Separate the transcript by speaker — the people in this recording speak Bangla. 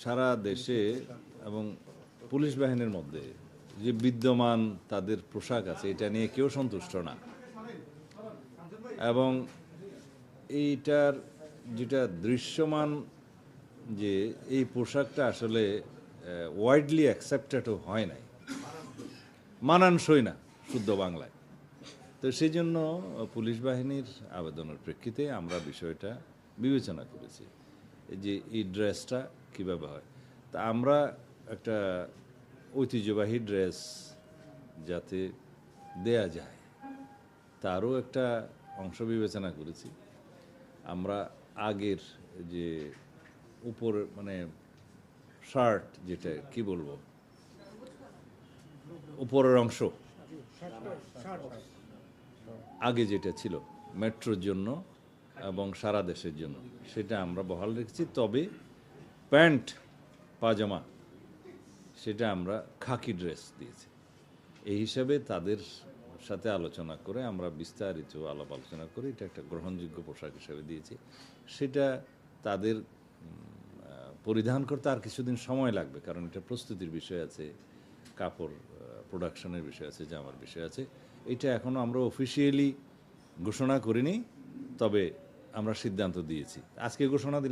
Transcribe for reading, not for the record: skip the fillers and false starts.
Speaker 1: সারা দেশে এবং পুলিশ বাহিনীর মধ্যে যে বিদ্যমান তাদের পোশাক আছে এটা নিয়ে কেউ সন্তুষ্ট না, এবং এইটার যেটা দৃশ্যমান যে এই পোশাকটা আসলে ওয়াইডলি অ্যাকসেপ্টেডও হয় নাই, মানানসই না শুদ্ধ বাংলায়। তো সেই জন্য পুলিশ বাহিনীর আবেদনের প্রেক্ষিতে আমরা বিষয়টা বিবেচনা করেছি যে এই ড্রেসটা কীভাবে হয়। তা আমরা একটা ঐতিহ্যবাহী ড্রেস যাতে দেয়া যায় তারও একটা অংশ বিবেচনা করেছি। আমরা আগের যে উপর মানে শার্ট, যেটা কি বলবো, উপরের অংশ আগে যেটা ছিল মেট্রোর জন্য এবং সারা দেশের জন্য, সেটা আমরা বহাল রেখেছি। তবে প্যান্ট পাজামা সেটা আমরা খাকি ড্রেস দিয়েছি। এই হিসাবে তাদের সাথে আলোচনা করে আমরা বিস্তারিত আলাপ আলোচনা করে এটা একটা গ্রহণযোগ্য পোশাক হিসেবে দিয়েছি। সেটা তাদের পরিধান করতে আর কিছুদিন সময় লাগবে, কারণ এটা প্রস্তুতির বিষয় আছে, কাপড় প্রোডাকশনের বিষয় আছে, জামার বিষয় আছে। এটা এখনও আমরা অফিসিয়ালি ঘোষণা করিনি, তবে আমরা সিদ্ধান্ত দিয়েছি। আজকে ঘোষণা দিলাম।